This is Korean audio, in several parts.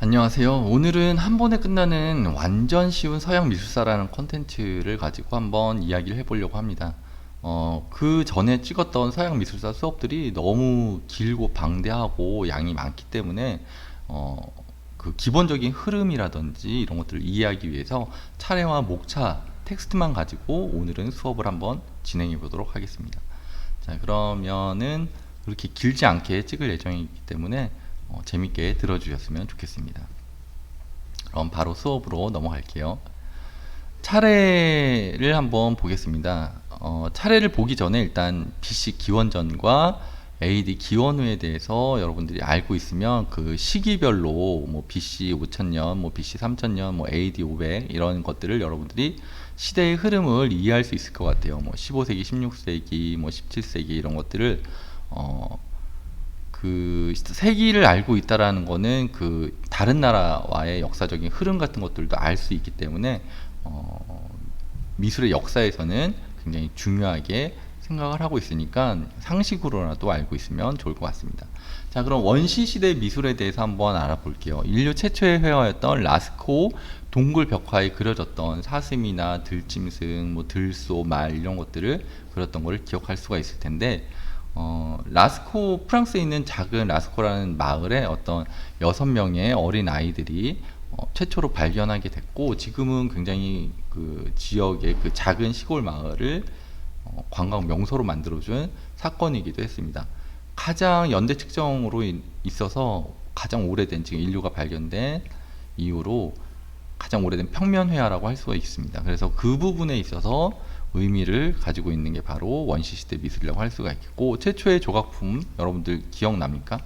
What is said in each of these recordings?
안녕하세요. 오늘은 한 번에 끝나는 완전 쉬운 서양 미술사라는 컨텐츠를 가지고 한번 이야기를 해보려고 합니다. 그 전에 찍었던 서양 미술사 수업들이 너무 길고 방대하고 양이 많기 때문에 어, 그 기본적인 흐름이라든지 이런 것들을 이해하기 위해서 차례와 목차 텍스트만 가지고 오늘은 수업을 한번 진행해 보도록 하겠습니다. 자, 그러면은 그렇게 길지 않게 찍을 예정이기 때문에 재밌게 들어주셨으면 좋겠습니다. 그럼 바로 수업으로 넘어갈게요. 차례를 한번 보겠습니다. 차례를 보기 전에 일단 BC 기원전과 AD 기원후에 대해서 여러분들이 알고 있으면 그 시기별로 뭐 BC 5000년, 뭐 BC 3000년, 뭐 AD 500 이런 것들을 여러분들이 시대의 흐름을 이해할 수 있을 것 같아요. 뭐 15세기, 16세기, 뭐 17세기 이런 것들을 그 세기를 알고 있다라는 거는 그 다른 나라와의 역사적인 흐름 같은 것들도 알 수 있기 때문에 미술의 역사에서는 굉장히 중요하게 생각을 하고 있으니까 상식으로라도 알고 있으면 좋을 것 같습니다. 자, 그럼 원시 시대 미술에 대해서 한번 알아볼게요. 인류 최초의 회화였던 라스코 동굴 벽화에 그려졌던 사슴이나 들짐승, 뭐 들소, 말 이런 것들을 그렸던 걸 기억할 수가 있을 텐데 라스코, 프랑스에 있는 작은 라스코라는 마을에 어떤 6명의 어린 아이들이 최초로 발견하게 됐고, 지금은 굉장히 그 지역의 그 작은 시골 마을을 관광 명소로 만들어준 사건이기도 했습니다. 가장 연대 측정으로 있어서 가장 오래된, 지금 인류가 발견된 이후로 가장 오래된 평면회화라고 할 수가 있습니다. 그래서 그 부분에 있어서 의미를 가지고 있는 게 바로 원시시대 미술이라고 할 수가 있겠고, 최초의 조각품 여러분들 기억납니까?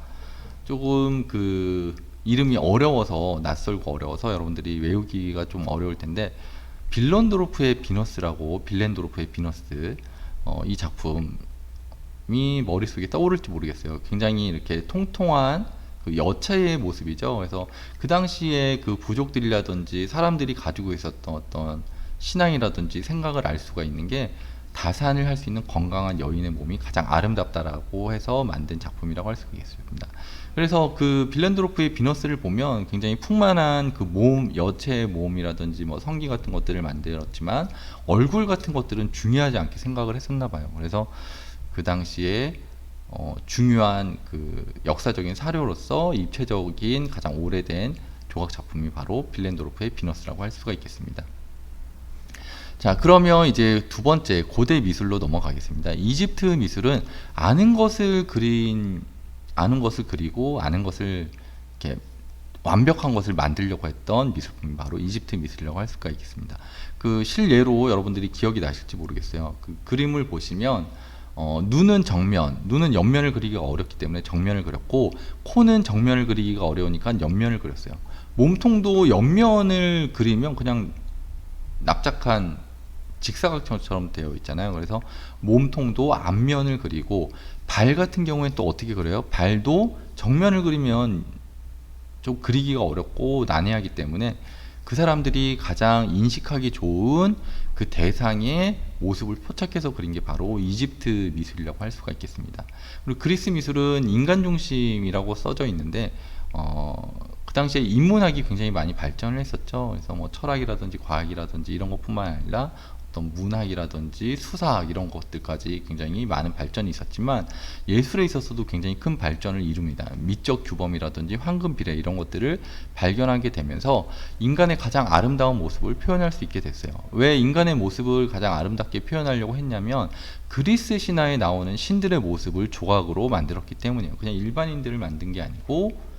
조금 그 이름이 어려워서, 낯설고 어려워서 여러분들이 외우기가 좀 어려울 텐데, 빌렌도르프의 비너스, 이 작품이 머릿속에 떠오를지 모르겠어요. 굉장히 이렇게 통통한 그 여체의 모습이죠. 그래서 그 당시에 그 부족들이라든지 사람들이 가지고 있었던 어떤 신앙이라든지 생각을 알 수가 있는 게, 다산을 할 수 있는 건강한 여인의 몸이 가장 아름답다라고 해서 만든 작품이라고 할 수가 있습니다. 그래서 그 빌렌도르프의 비너스를 보면 굉장히 풍만한 그 몸, 여체의 몸이라든지 뭐 성기 같은 것들을 만들었지만 얼굴 같은 것들은 중요하지 않게 생각을 했었나 봐요. 그래서 그 당시에 중요한 그 역사적인 사료로서 입체적인 가장 오래된 조각 작품이 바로 빌렌도르프의 비너스라고 할 수가 있겠습니다. 자, 그러면 이제 두 번째 고대 미술로 넘어가겠습니다. 이집트 미술은 아는 것을 그리고 아는 것을 이렇게 완벽한 것을 만들려고 했던 미술품이 바로 이집트 미술이라고 할 수가 있겠습니다. 그 실례로 여러분들이 기억이 나실지 모르겠어요. 그 그림을 보시면 눈은 옆면을 그리기가 어렵기 때문에 정면을 그렸고, 코는 정면을 그리기가 어려우니까 옆면을 그렸어요. 몸통도 옆면을 그리면 그냥 납작한 직사각형처럼 되어 있잖아요. 그래서 몸통도 앞면을 그리고, 발 같은 경우에는 또 어떻게 그려요? 발도 정면을 그리면 좀 그리기가 어렵고 난해하기 때문에 그 사람들이 가장 인식하기 좋은 그 대상의 모습을 포착해서 그린 게 바로 이집트 미술이라고 할 수가 있겠습니다. 그리고 그리스 미술은 인간 중심이라고 써져 있는데 그 당시에 인문학이 굉장히 많이 발전을 했었죠. 그래서 뭐 철학이라든지 과학이라든지 이런 것뿐만 아니라 어떤 문학이라든지 수사학 이런 것들까지 굉장히 많은 발전이 있었지만, 예술에 있어서도 굉장히 큰 발전을 이룹니다. 미적 규범이라든지 황금 비례 이런 것들을 발견하게 되면서 인간의 가장 아름다운 모습을 표현할 수 있게 됐어요. 왜 인간의 모습을 가장 아름답게 표현하려고 했냐면, 그리스 신화에 나오는 신들의 모습을 조각으로 만들었기 때문이에요. 그냥 일반인들을 만든 게 아니고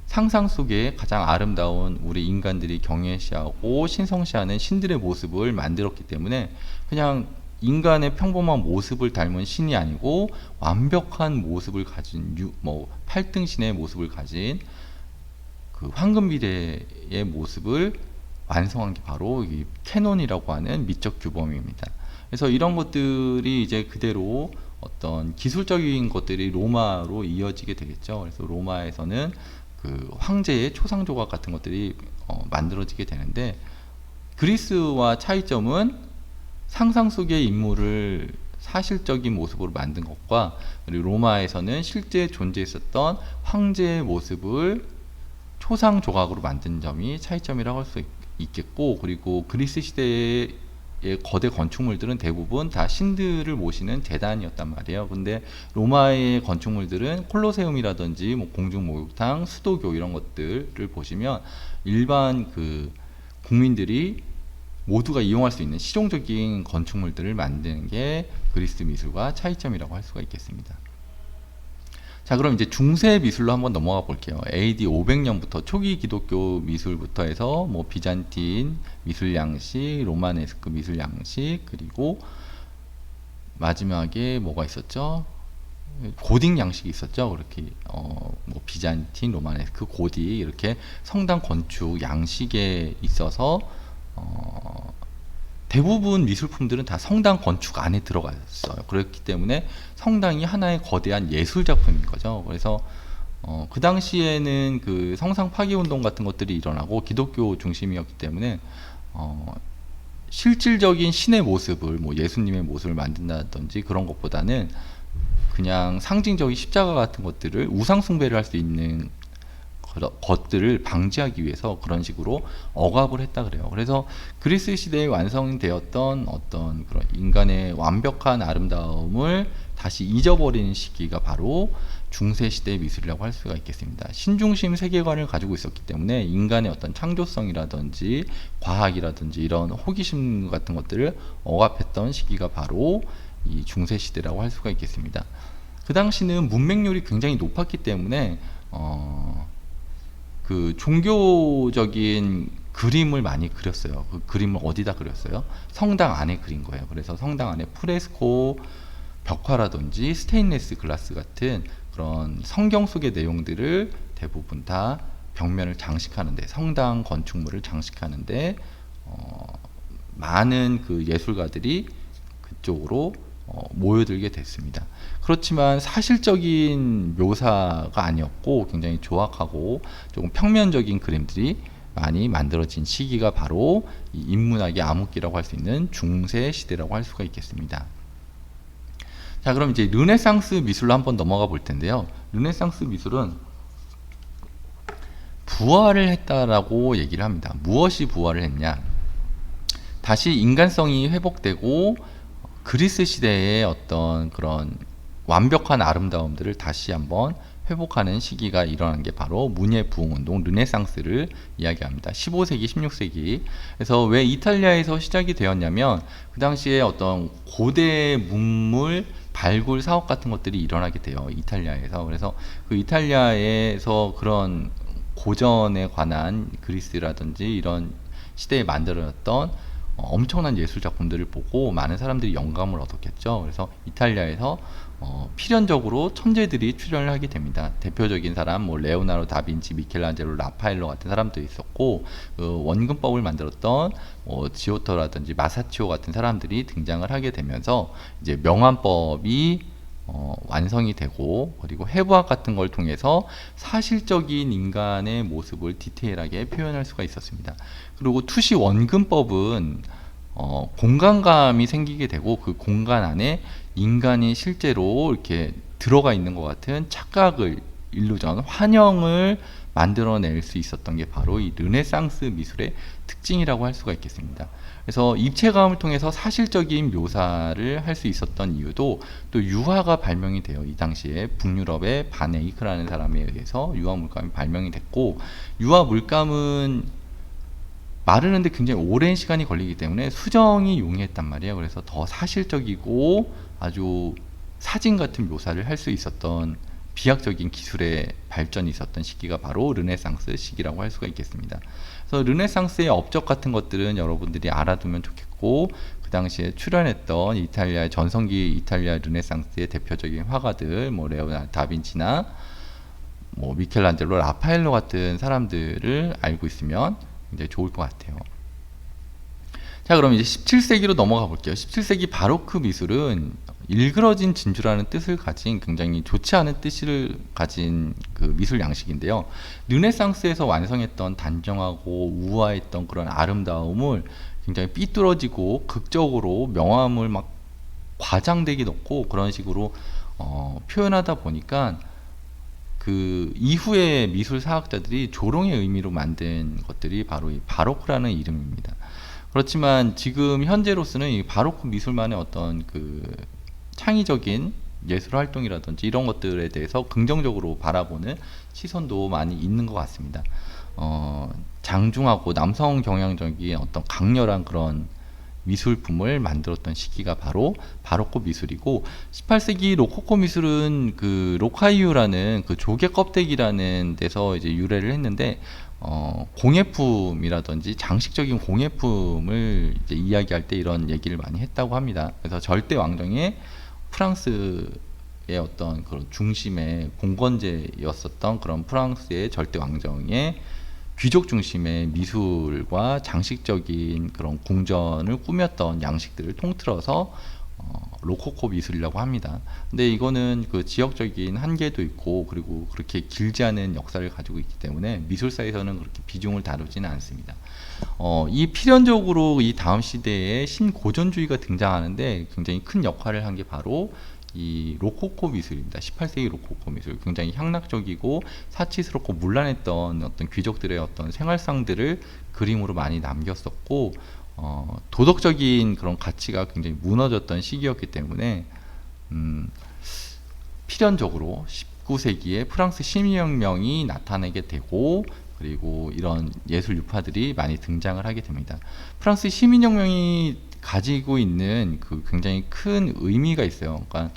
상상 속에 가장 아름다운 우리 인간들이 경외시하고 신성시하는 신들의 모습을 만들었기 때문에, 그냥 인간의 평범한 모습을 닮은 신이 아니고 완벽한 모습을 가진 뭐 8등신의 모습을 가진 그 황금비례의 모습을 완성한 게 바로 이 캐논이라고 하는 미적 규범입니다. 그래서 이런 것들이 이제 그대로 어떤 기술적인 것들이 로마로 이어지게 되겠죠. 그래서 로마에서는 그 황제의 초상 조각 같은 것들이 만들어지게 되는데, 그리스와 차이점은 상상 속의 인물을 사실적인 모습으로 만든 것과, 그리고 로마에서는 실제 존재했었던 황제의 모습을 초상 조각으로 만든 점이 차이점이라고 할 수 있겠고, 그리고 그리스 시대의 거대 건축물들은 대부분 다 신들을 모시는 제단이었단 말이에요. 근데 로마의 건축물들은 콜로세움이라든지 뭐 공중 목욕탕, 수도교 이런 것들을 보시면 일반 그 국민들이 모두가 이용할 수 있는 실용적인 건축물들을 만드는 게 그리스 미술과 차이점이라고 할 수가 있겠습니다. 자, 그럼 이제 중세 미술로 한번 넘어가 볼게요. AD 500년부터 초기 기독교 미술부터 해서 뭐 비잔틴 미술 양식, 로마네스크 미술 양식, 그리고 마지막에 뭐가 있었죠? 고딕 양식이 있었죠. 그렇게 뭐 비잔틴, 로마네스크, 고딕 이렇게 성당 건축 양식에 있어서 대부분 미술품들은 다 성당 건축 안에 들어가 있어요. 그렇기 때문에 성당이 하나의 거대한 예술 작품인 거죠. 그래서 그 당시에는 그 성상 파기 운동 같은 것들이 일어나고 기독교 중심이었기 때문에 실질적인 신의 모습을, 뭐 예수님의 모습을 만든다든지 그런 것보다는 그냥 상징적인 십자가 같은 것들을 우상 숭배를 할 수 있는 것들을 방지하기 위해서 그런 식으로 억압을 했다 그래요. 그래서 그리스 시대에 완성되었던 어떤 그런 인간의 완벽한 아름다움을 다시 잊어버리는 시기가 바로 중세 시대의 미술이라고 할 수가 있겠습니다. 신중심 세계관을 가지고 있었기 때문에 인간의 어떤 창조성이라든지 과학이라든지 이런 호기심 같은 것들을 억압했던 시기가 바로 이 중세 시대라고 할 수가 있겠습니다. 그 당시는 문맹률이 굉장히 높았기 때문에 그 종교적인 그림을 많이 그렸어요. 그 그림을 어디다 그렸어요? 성당 안에 그린 거예요. 그래서 성당 안에 프레스코 벽화라든지 스테인리스 글라스 같은 그런 성경 속의 내용들을 대부분 다 벽면을 장식하는데, 성당 건축물을 장식하는데 많은 그 예술가들이 그쪽으로 모여들게 됐습니다. 그렇지만 사실적인 묘사가 아니었고 굉장히 조악하고 조금 평면적인 그림들이 많이 만들어진 시기가 바로 이 인문학의 암흑기라고 할 수 있는 중세 시대라고 할 수가 있겠습니다. 자, 그럼 이제 르네상스 미술로 한번 넘어가 볼 텐데요. 르네상스 미술은 부활을 했다라고 얘기를 합니다. 무엇이 부활을 했냐? 다시 인간성이 회복되고 그리스 시대의 어떤 그런 완벽한 아름다움들을 다시 한번 회복하는 시기가 일어난 게 바로 문예 부흥 운동, 르네상스를 이야기합니다. 15세기, 16세기. 그래서 왜 이탈리아에서 시작이 되었냐면 그 당시에 어떤 고대 문물 발굴 사업 같은 것들이 일어나게 돼요. 이탈리아에서. 그래서 그 이탈리아에서 그런 고전에 관한 그리스라든지 이런 시대에 만들어졌던 엄청난 예술 작품들을 보고 많은 사람들이 영감을 얻었겠죠. 그래서 이탈리아에서 필연적으로 천재들이 출연을 하게 됩니다. 대표적인 사람 뭐 레오나르도 다빈치, 미켈란젤로, 라파엘로 같은 사람도 있었고, 그 원근법을 만들었던 지오토라든지 마사치오 같은 사람들이 등장을 하게 되면서 이제 명암법이 완성이 되고, 그리고 해부학 같은 걸 통해서 사실적인 인간의 모습을 디테일하게 표현할 수가 있었습니다. 그리고 투시 원근법은 공간감이 생기게 되고 그 공간 안에 인간이 실제로 이렇게 들어가 있는 것 같은 착각을, 일루전, 환영을 만들어낼 수 있었던 게 바로 이 르네상스 미술의 특징이라고 할 수가 있겠습니다. 그래서 입체감을 통해서 사실적인 묘사를 할 수 있었던 이유도 또 유화가 발명이 돼요. 이 당시에 북유럽의 바네이크라는 사람에 의해서 유화 물감이 발명이 됐고, 유화 물감은 마르는데 굉장히 오랜 시간이 걸리기 때문에 수정이 용이했단 말이에요. 그래서 더 사실적이고 아주 사진 같은 묘사를 할 수 있었던 비약적인 기술의 발전이 있었던 시기가 바로 르네상스 시기라고 할 수가 있겠습니다. 그래서 르네상스의 업적 같은 것들은 여러분들이 알아두면 좋겠고, 그 당시에 출연했던 이탈리아의 전성기 이탈리아 르네상스의 대표적인 화가들, 뭐 레오나르도 다빈치나 뭐 미켈란젤로, 라파엘로 같은 사람들을 알고 있으면 굉장히 좋을 것 같아요. 자, 그럼 이제 17세기로 넘어가 볼게요. 17세기 바로크 미술은 일그러진 진주라는 뜻을 가진 굉장히 좋지 않은 뜻을 가진 그 미술 양식인데요. 르네상스에서 완성했던 단정하고 우아했던 그런 아름다움을 굉장히 삐뚤어지고 극적으로 명암을 막 과장되게 넣고 그런 식으로 표현하다 보니까 그 이후에 미술 사학자들이 조롱의 의미로 만든 것들이 바로 이 바로크라는 이름입니다. 그렇지만 지금 현재로서는 이 바로크 미술만의 어떤 그 창의적인 예술 활동이라든지 이런 것들에 대해서 긍정적으로 바라보는 시선도 많이 있는 것 같습니다. 장중하고 남성 경향적인 어떤 강렬한 그런 미술품을 만들었던 시기가 바로 바로크 미술이고, 18세기 로코코 미술은 그 로카이유라는 그 조개 껍데기라는 데서 이제 유래를 했는데, 공예품이라든지 장식적인 공예품을 이제 이야기할 때 이런 얘기를 많이 했다고 합니다. 그래서 절대 왕정의 프랑스의 어떤 그런 중심의 공건제였었던 그런 프랑스의 절대 왕정의 귀족 중심의 미술과 장식적인 그런 궁전을 꾸몄던 양식들을 통틀어서 로코코 미술이라고 합니다. 근데 이거는 그 지역적인 한계도 있고, 그리고 그렇게 길지 않은 역사를 가지고 있기 때문에 미술사에서는 그렇게 비중을 다루지는 않습니다. 이 필연적으로 이 다음 시대에 신고전주의가 등장하는데 굉장히 큰 역할을 한 게 바로 이 로코코 미술입니다. 18세기 로코코 미술, 굉장히 향락적이고 사치스럽고 문란했던 어떤 귀족들의 어떤 생활상들을 그림으로 많이 남겼었고, 도덕적인 그런 가치가 굉장히 무너졌던 시기였기 때문에 필연적으로 19세기에 프랑스 시민혁명이 나타나게 되고, 그리고 이런 예술 유파들이 많이 등장을 하게 됩니다. 프랑스 시민혁명이 가지고 있는 그 굉장히 큰 의미가 있어요. 그러니까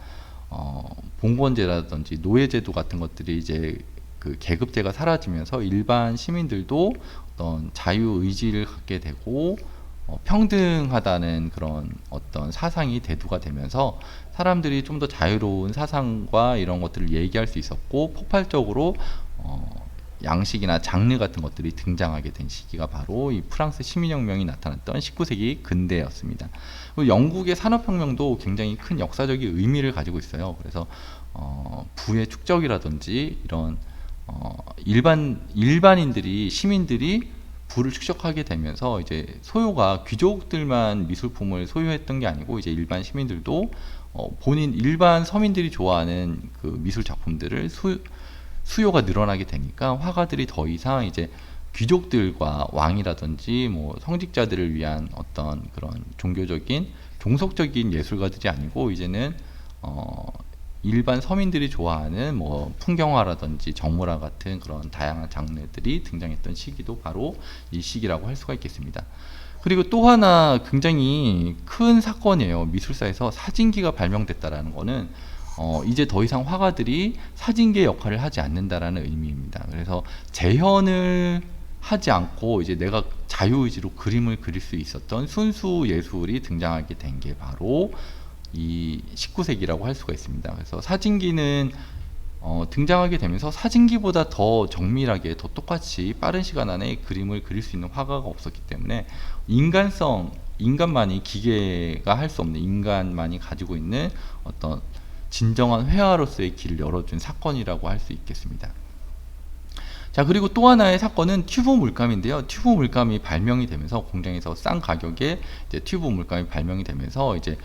봉건제라든지 노예제도 같은 것들이 이제 그 계급제가 사라지면서 일반 시민들도 어떤 자유 의지를 갖게 되고, 평등하다는 그런 어떤 사상이 대두가 되면서 사람들이 좀 더 자유로운 사상과 이런 것들을 얘기할 수 있었고, 폭발적으로 양식이나 장르 같은 것들이 등장하게 된 시기가 바로 이 프랑스 시민혁명이 나타났던 19세기 근대였습니다. 그리고 영국의 산업혁명도 굉장히 큰 역사적인 의미를 가지고 있어요. 그래서 부의 축적이라든지 이런 일반인들이, 시민들이 부를 축적하게 되면서 이제 소유가 귀족들만 미술품을 소유했던 게 아니고, 이제 일반 시민들도 본인 일반 서민들이 좋아하는 그 미술 작품들을 수요가 늘어나게 되니까 화가들이 더 이상 이제 귀족들과 왕이라든지 뭐 성직자들을 위한 어떤 그런 종교적인 종속적인 예술가들이 아니고, 이제는 일반 서민들이 좋아하는 뭐 풍경화라든지 정물화 같은 그런 다양한 장르들이 등장했던 시기도 바로 이 시기라고 할 수가 있겠습니다. 그리고 또 하나 굉장히 큰 사건이에요. 미술사에서 사진기가 발명됐다라는 거는 이제 더 이상 화가들이 사진기의 역할을 하지 않는다라는 의미입니다. 그래서 재현을 하지 않고 이제 내가 자유의지로 그림을 그릴 수 있었던 순수 예술이 등장하게 된 게 바로 이 19세기라고 할 수가 있습니다. 그래서 사진기는 등장하게 되면서 사진기보다 더 정밀하게, 더 똑같이 빠른 시간 안에 그림을 그릴 수 있는 화가가 없었기 때문에 인간만이, 기계가 할 수 없는, 인간만이 가지고 있는 어떤 진정한 회화로서의 길을 열어준 사건이라고 할 수 있겠습니다. 자, 그리고 또 하나의 사건은 튜브 물감인데요. 튜브 물감이 발명이 되면서 공장에서 싼 가격에 이제 튜브 물감이 발명이 되면서 이제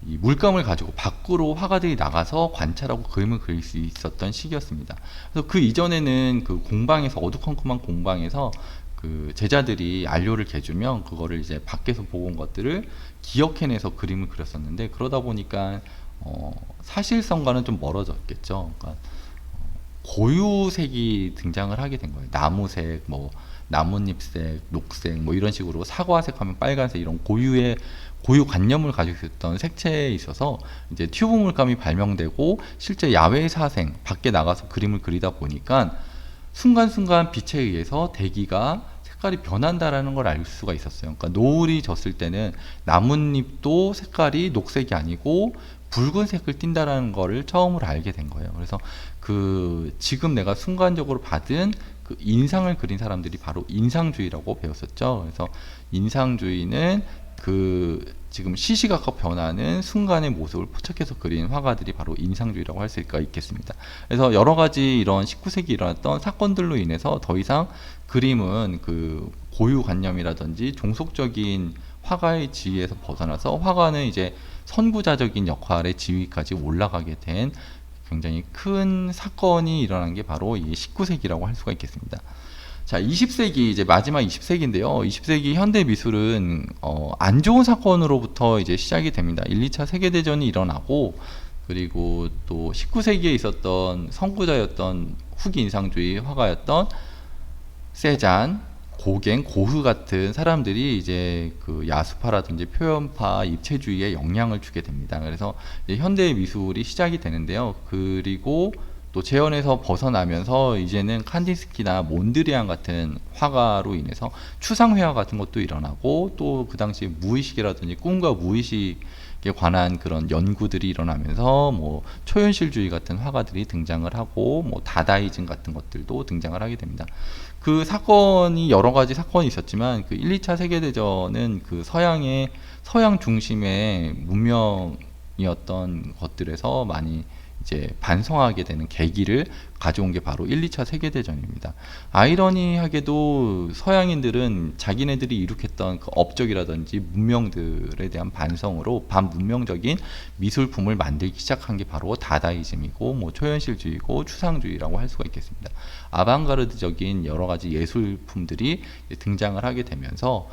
이 물감을 가지고 밖으로 화가들이 나가서 관찰하고 그림을 그릴 수 있었던 시기였습니다. 그래서 그 이전에는 그 공방에서, 어두컴컴한 공방에서 그 제자들이 안료를 개주면 그거를 이제 밖에서 보고 온 것들을 기억해내서 그림을 그렸었는데, 그러다 보니까 사실성과는 좀 멀어졌겠죠. 그러니까 고유색이 등장을 하게 된 거예요. 나무색, 뭐 나뭇잎색, 녹색, 뭐 이런 식으로, 사과색 하면 빨간색, 이런 고유관념을 가지고 있었던 색채에 있어서 이제 튜브 물감이 발명되고, 실제 야외 사생, 밖에 나가서 그림을 그리다 보니까 순간순간 빛에 의해서 대기가 색깔이 변한다라는 걸 알 수가 있었어요. 그러니까 노을이 졌을 때는 나뭇잎도 색깔이 녹색이 아니고 붉은색을 띈다라는 거를 처음으로 알게 된 거예요. 그래서 그 지금 내가 순간적으로 받은 그 인상을 그린 사람들이 바로 인상주의라고 배웠었죠. 그래서 인상주의는 그 지금 시시각각 변하는 순간의 모습을 포착해서 그린 화가들이 바로 인상주의라고 할 수가 있겠습니다. 그래서 여러 가지 이런 19세기 일어났던 사건들로 인해서 더 이상 그림은 그 고유관념이라든지 종속적인 화가의 지위에서 벗어나서 화가는 이제 선구자적인 역할의 지위까지 올라가게 된 굉장히 큰 사건이 일어난 게 바로 이 19세기라고 할 수가 있겠습니다. 자, 20세기 이제 마지막 20세기인데요. 20세기 현대 미술은 안 좋은 사건으로부터 이제 시작이 됩니다. 1, 2차 세계대전이 일어나고 그리고 또 19세기에 있었던 선구자였던 후기 인상주의 화가였던 세잔, 고갱, 고흐 같은 사람들이 이제 그 야수파라든지 표현파, 입체주의에 영향을 주게 됩니다. 그래서 이제 현대 미술이 시작이 되는데요. 그리고 또 재현에서 벗어나면서 이제는 칸디스키나 몬드리안 같은 화가로 인해서 추상회화 같은 것도 일어나고 또 그 당시 무의식이라든지 꿈과 무의식에 관한 그런 연구들이 일어나면서 뭐 초현실주의 같은 화가들이 등장을 하고 뭐 다다이즘 같은 것들도 등장을 하게 됩니다. 그 사건이 여러 가지 사건이 있었지만 그 1, 2차 세계대전은 그 서양 중심의 문명이었던 것들에서 많이 이제 반성하게 되는 계기를 가져온 게 바로 1, 2차 세계대전입니다. 아이러니하게도 서양인들은 자기네들이 이룩했던 그 업적이라든지 문명들에 대한 반성으로 반문명적인 미술품을 만들기 시작한 게 바로 다다이즘이고 뭐 초현실주의고 추상주의라고 할 수가 있겠습니다. 아방가르드적인 여러 가지 예술품들이 등장을 하게 되면서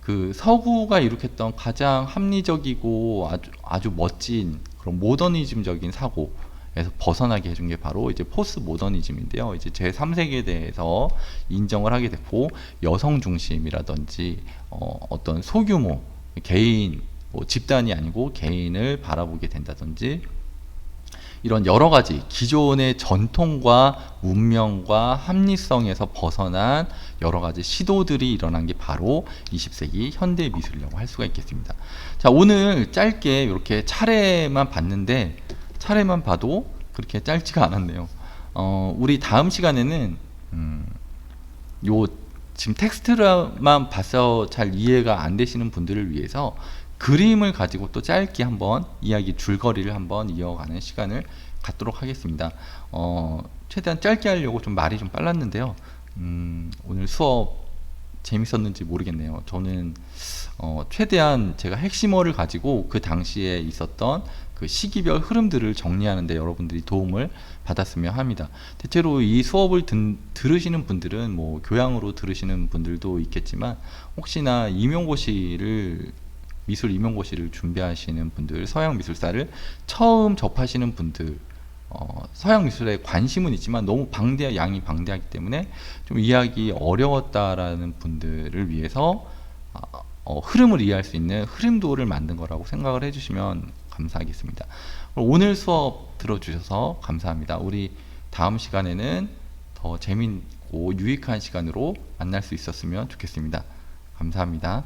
그 서구가 이룩했던 가장 합리적이고 아주 멋진 그런 모더니즘적인 사고에서 벗어나게 해준 게 바로 이제 포스트 모더니즘인데요. 이제 제3세계에 대해서 인정을 하게 됐고 여성 중심이라든지 어떤 소규모 개인 뭐 집단이 아니고 개인을 바라보게 된다든지 이런 여러 가지 기존의 전통과 문명과 합리성에서 벗어난 여러 가지 시도들이 일어난 게 바로 20세기 현대 미술이라고 할 수가 있겠습니다. 자, 오늘 짧게 이렇게 차례만 봤는데 차례만 봐도 그렇게 짧지가 않았네요. 우리 다음 시간에는 요 지금 텍스트만 봐서 잘 이해가 안 되시는 분들을 위해서 그림을 가지고 또 짧게 한번 이야기 줄거리를 한번 이어가는 시간을 갖도록 하겠습니다. 최대한 짧게 하려고 좀 말이 좀 빨랐는데요. 오늘 수업 재밌었는지 모르겠네요. 저는 최대한 제가 핵심어를 가지고 그 당시에 있었던 그 시기별 흐름들을 정리하는 데 여러분들이 도움을 받았으면 합니다. 대체로 이 수업을 들으시는 분들은 뭐 교양으로 들으시는 분들도 있겠지만 혹시나 미술 임용고시를 준비하시는 분들, 서양 미술사를 처음 접하시는 분들, 서양 미술에 관심은 있지만 너무 양이 방대하기 때문에 좀 이해하기 어려웠다라는 분들을 위해서 흐름을 이해할 수 있는 흐름도를 만든 거라고 생각을 해주시면 감사하겠습니다. 오늘 수업 들어주셔서 감사합니다. 우리 다음 시간에는 더 재밌고 유익한 시간으로 만날 수 있었으면 좋겠습니다. 감사합니다.